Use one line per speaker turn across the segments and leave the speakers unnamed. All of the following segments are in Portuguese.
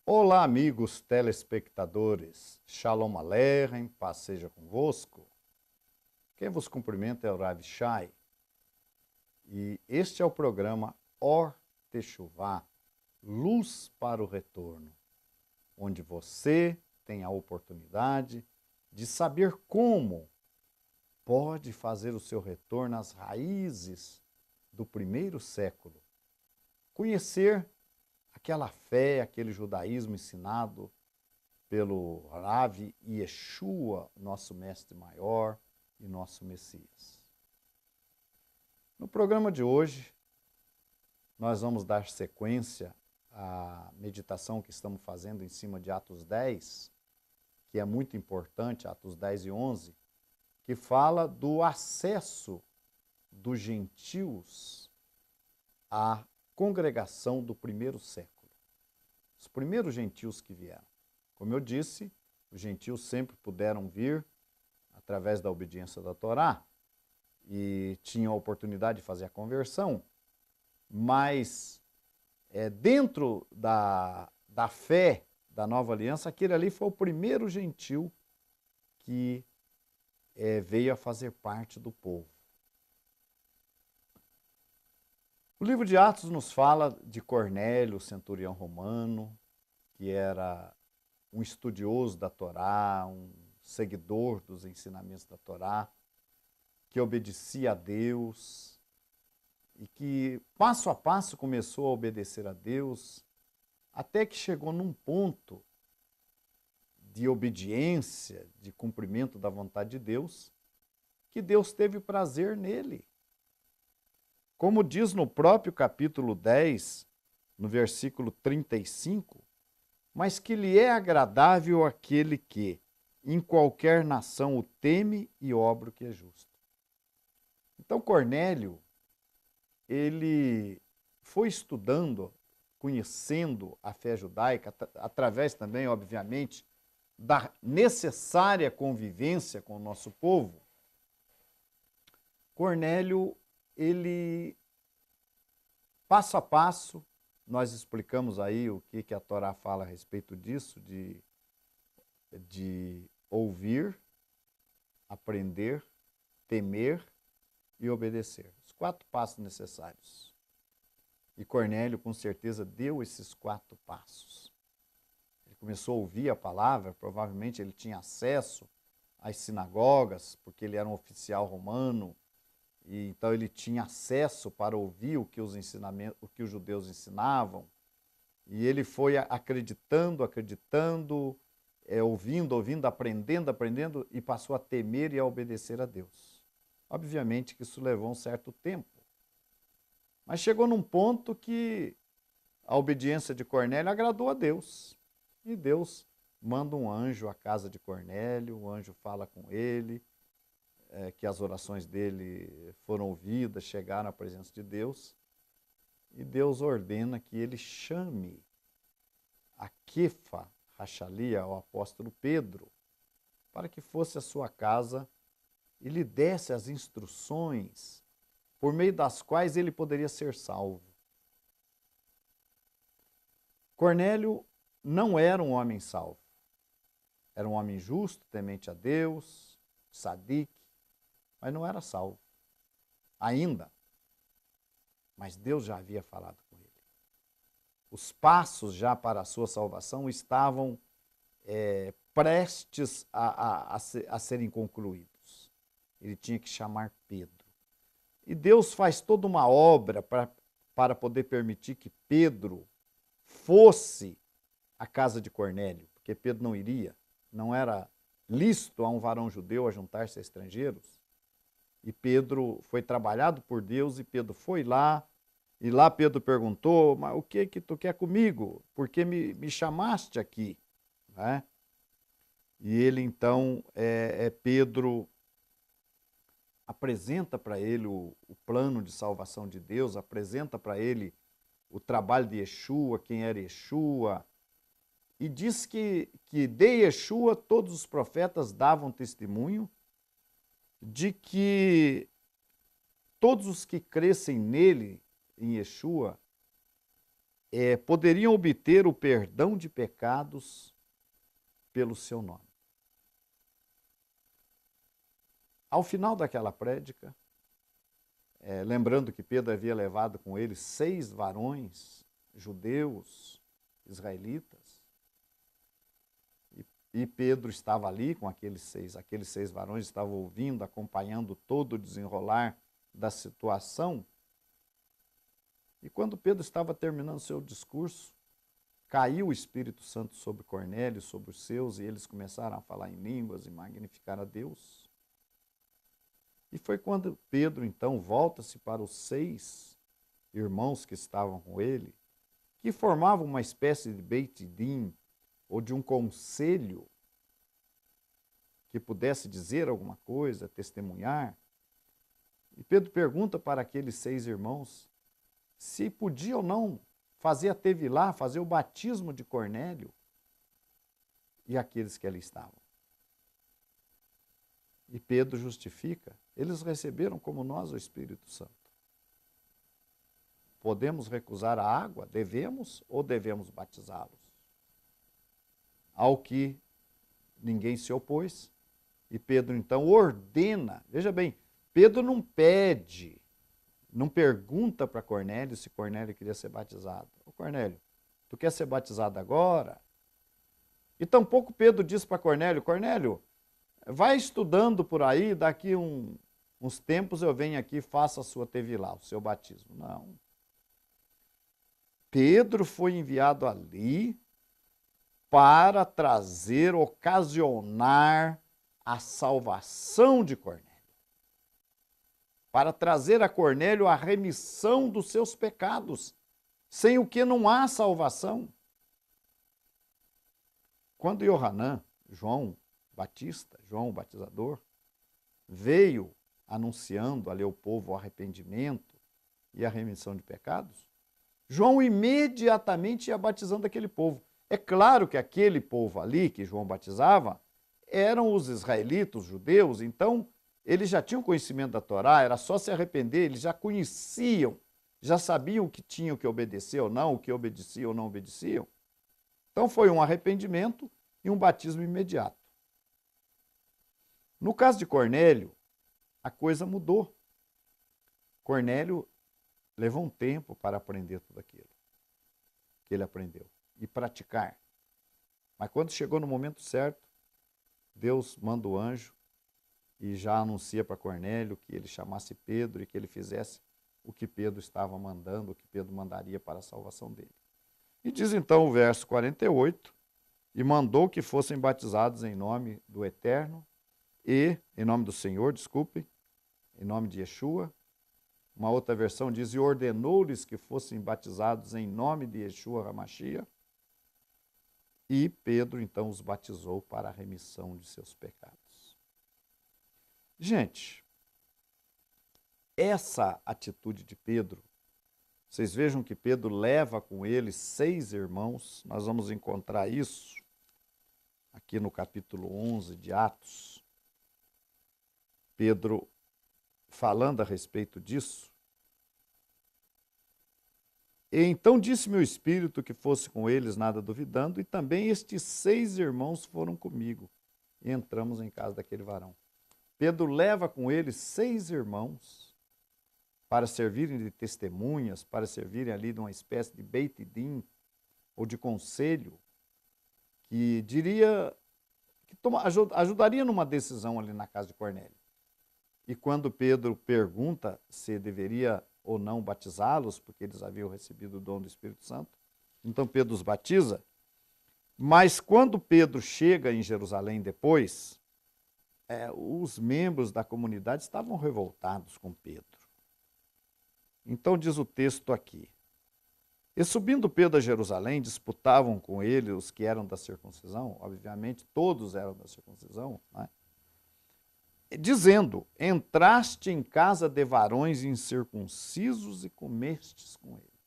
Olá, amigos telespectadores. Shalom Aleichem, paz seja convosco. Quem vos cumprimenta é o Rav Shai. E este é o programa Or Techuvá, Luz para o Retorno, onde você tem a oportunidade de saber como pode fazer o seu retorno às raízes do primeiro século. Conhecer aquela fé, aquele judaísmo ensinado pelo Rav Yeshua, nosso mestre maior e nosso Messias. No programa de hoje, nós vamos dar sequência à meditação que estamos fazendo em cima de Atos 10, que é muito importante, Atos 10 e 11, que fala do acesso dos gentios à congregação do primeiro século. Os primeiros gentios que vieram. Como eu disse, os gentios sempre puderam vir através da obediência da Torá e tinham a oportunidade de fazer a conversão, mas dentro da fé da nova aliança, aquele ali foi o primeiro gentil que veio a fazer parte do povo. O livro de Atos nos fala de Cornélio, centurião romano, que era um estudioso da Torá, um seguidor dos ensinamentos da Torá, que obedecia a Deus e que passo a passo começou a obedecer a Deus, até que chegou num ponto de obediência, de cumprimento da vontade de Deus, que Deus teve prazer nele. Como diz no próprio capítulo 10, no versículo 35, mas que lhe é agradável aquele que, em qualquer nação, o teme e obra o que é justo. Então, Cornélio, ele foi estudando, conhecendo a fé judaica, através também, obviamente, da necessária convivência com o nosso povo. Cornélio, ele, passo a passo, nós explicamos aí o que a Torá fala a respeito disso, de ouvir, aprender, temer e obedecer. Os 4 passos necessários. E Cornélio, com certeza, deu esses 4 passos. Ele começou a ouvir a palavra, provavelmente ele tinha acesso às sinagogas, porque ele era um oficial romano, e então ele tinha acesso para ouvir o que os judeus ensinavam. E ele foi acreditando, ouvindo, aprendendo, e passou a temer e a obedecer a Deus. Obviamente que isso levou um certo tempo. Mas chegou num ponto que a obediência de Cornélio agradou a Deus. E Deus manda um anjo à casa de Cornélio, o anjo fala com ele, que as orações dele foram ouvidas, chegaram à presença de Deus. E Deus ordena que ele chame a Kefa Rachalia, o apóstolo Pedro, para que fosse à sua casa e lhe desse as instruções por meio das quais ele poderia ser salvo. Cornélio não era um homem salvo. Era um homem justo, temente a Deus, sadique, mas não era salvo. Ainda. Mas Deus já havia falado com ele. Os passos já para a sua salvação estavam prestes a serem concluídos. Ele tinha que chamar Pedro. E Deus faz toda uma obra para poder permitir que Pedro fosse à casa de Cornélio, porque Pedro não iria, não era lícito a um varão judeu a juntar-se a estrangeiros. E Pedro foi trabalhado por Deus e Pedro foi lá, e lá Pedro perguntou, mas o que tu quer comigo? Por que me chamaste aqui? Né? E ele então, Pedro apresenta para ele o plano de salvação de Deus, apresenta para ele o trabalho de Yeshua, quem era Yeshua, e diz que de Yeshua todos os profetas davam testemunho de que todos os que crescem nele, em Yeshua, poderiam obter o perdão de pecados pelo seu nome. Ao final daquela prédica, lembrando que Pedro havia levado com ele 6 varões judeus, israelitas, e Pedro estava ali com aqueles seis varões estavam ouvindo, acompanhando todo o desenrolar da situação. E quando Pedro estava terminando seu discurso, caiu o Espírito Santo sobre Cornélio, sobre os seus, e eles começaram a falar em línguas e magnificar a Deus. E foi quando Pedro, então, volta-se para os 6 irmãos que estavam com ele, que formavam uma espécie de Beit Din, ou de um conselho que pudesse dizer alguma coisa, testemunhar. E Pedro pergunta para aqueles 6 irmãos se podia ou não fazer a tevilá, fazer o batismo de Cornélio e aqueles que ali estavam. E Pedro justifica, eles receberam como nós o Espírito Santo. Podemos recusar a água? Devemos ou devemos batizá-los? Ao que ninguém se opôs, e Pedro então ordena, veja bem, Pedro não pede, não pergunta para Cornélio se Cornélio queria ser batizado. Ô Cornélio, tu quer ser batizado agora? E tampouco Pedro diz para Cornélio, Cornélio, vai estudando por aí, daqui uns tempos eu venho aqui e faço a sua tevilá, o seu batismo. Não. Pedro foi enviado ali para trazer, ocasionar a salvação de Cornélio. Para trazer a Cornélio a remissão dos seus pecados, sem o que não há salvação. Quando Yohanan, João Batista, João o Batizador, veio anunciando ali ao povo o arrependimento e a remissão de pecados, João imediatamente ia batizando aquele povo. É claro que aquele povo ali que João batizava eram os israelitas, os judeus, então eles já tinham conhecimento da Torá, era só se arrepender, eles já conheciam, já sabiam o que tinham que obedecer ou não, o que obedeciam ou não obedeciam. Então foi um arrependimento e um batismo imediato. No caso de Cornélio, a coisa mudou. Cornélio levou um tempo para aprender tudo aquilo que ele aprendeu e praticar. Mas quando chegou no momento certo, Deus manda o anjo e já anuncia para Cornélio que ele chamasse Pedro e que ele fizesse o que Pedro estava mandando, o que Pedro mandaria para a salvação dele. E diz então o verso 48, e mandou que fossem batizados em nome do Eterno e, em nome do Senhor, desculpe, em nome de Yeshua. Uma outra versão diz, e ordenou-lhes que fossem batizados em nome de Yeshua HaMashiach. E Pedro, então, os batizou para a remissão de seus pecados. Gente, essa atitude de Pedro, vocês vejam que Pedro leva com ele 6 irmãos, nós vamos encontrar isso aqui no capítulo 11 de Atos. Pedro falando a respeito disso. E então disse meu espírito que fosse com eles, nada duvidando, e também estes 6 irmãos foram comigo. E entramos em casa daquele varão. Pedro leva com ele 6 irmãos para servirem de testemunhas, para servirem ali de uma espécie de Beit Din, ou de conselho, que diria, que ajudaria numa decisão ali na casa de Cornélio. E quando Pedro pergunta se deveria ou não batizá-los, porque eles haviam recebido o dom do Espírito Santo, então Pedro os batiza. Mas quando Pedro chega em Jerusalém depois, os membros da comunidade estavam revoltados com Pedro. Então diz o texto aqui, e subindo Pedro a Jerusalém, disputavam com ele os que eram da circuncisão, obviamente todos eram da circuncisão, né? Dizendo, entraste em casa de varões incircuncisos e comestes com ele.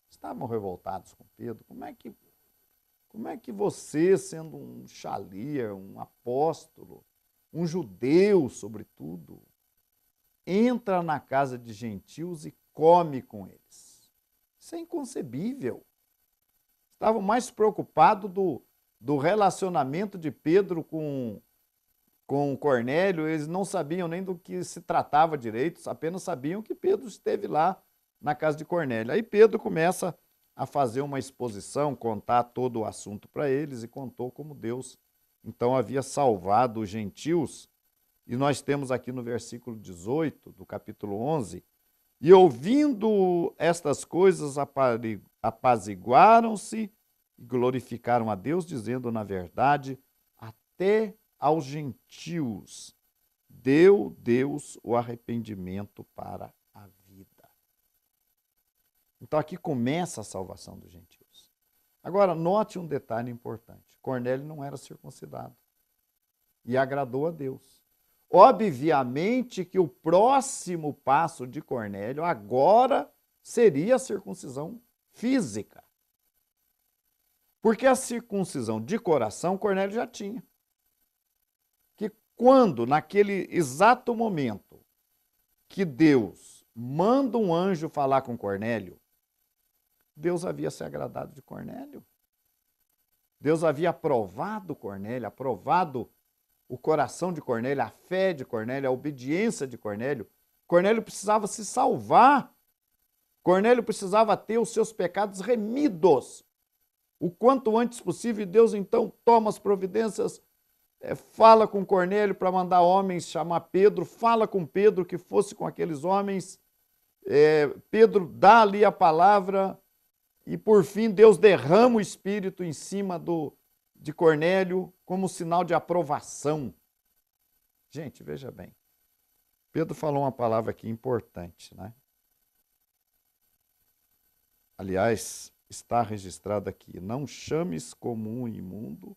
Estavam revoltados com Pedro. Como é que você, sendo um xalir, um apóstolo, um judeu sobretudo, entra na casa de gentios e come com eles? Isso é inconcebível. Estavam mais preocupados do relacionamento de Pedro com Cornélio, eles não sabiam nem do que se tratava direito, apenas sabiam que Pedro esteve lá na casa de Cornélio. Aí Pedro começa a fazer uma exposição, contar todo o assunto para eles e contou como Deus então havia salvado os gentios. E nós temos aqui no versículo 18 do capítulo 11, e ouvindo estas coisas apaziguaram-se e glorificaram a Deus, dizendo, na verdade, até aos gentios deu Deus o arrependimento para a vida. Então aqui começa a salvação dos gentios. Agora, note um detalhe importante. Cornélio não era circuncidado e agradou a Deus. Obviamente que o próximo passo de Cornélio agora seria a circuncisão física. Porque a circuncisão de coração Cornélio já tinha. Que quando, naquele exato momento que Deus manda um anjo falar com Cornélio, Deus havia se agradado de Cornélio. Deus havia aprovado Cornélio, aprovado o coração de Cornélio, a fé de Cornélio, a obediência de Cornélio. Cornélio precisava se salvar. Cornélio precisava ter os seus pecados remidos o quanto antes possível. E Deus então toma as providências, fala com Cornélio para mandar homens chamar Pedro, fala com Pedro que fosse com aqueles homens. Pedro dá ali a palavra e por fim Deus derrama o Espírito em cima de Cornélio como sinal de aprovação. Gente, veja bem, Pedro falou uma palavra aqui importante, né? Aliás, está registrado aqui, não chames comum e imundo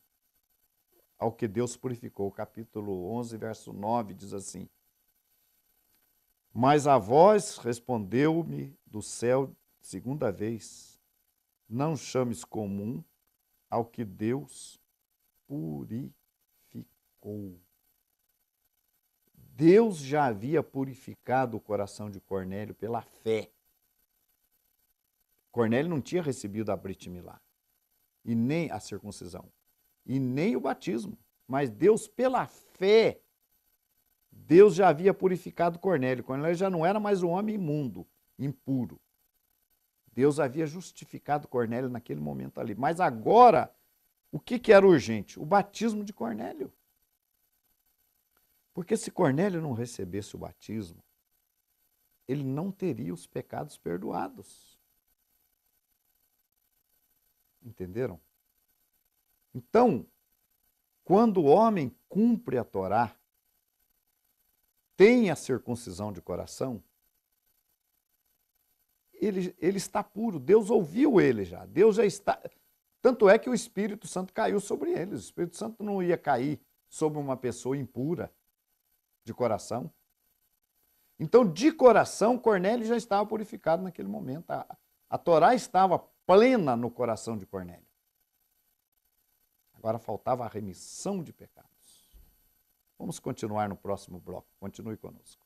ao que Deus purificou. Capítulo 11, verso 9, diz assim, mas a voz respondeu-me do céu segunda vez, não chames comum ao que Deus purificou. Deus já havia purificado o coração de Cornélio pela fé. Cornélio não tinha recebido a Brit Milá, e nem a circuncisão, e nem o batismo. Mas Deus, pela fé, Deus já havia purificado Cornélio. Cornélio já não era mais um homem imundo, impuro. Deus havia justificado Cornélio naquele momento ali. Mas agora, o que era urgente? O batismo de Cornélio. Porque se Cornélio não recebesse o batismo, ele não teria os pecados perdoados. Entenderam? Então, quando o homem cumpre a Torá, tem a circuncisão de coração, ele está puro. Deus ouviu ele já. Deus já está... Tanto é que o Espírito Santo caiu sobre ele. O Espírito Santo não ia cair sobre uma pessoa impura de coração. Então, de coração, Cornélio já estava purificado naquele momento. A Torá estava plena no coração de Cornélio. Agora faltava a remissão de pecados. Vamos continuar no próximo bloco. Continue conosco.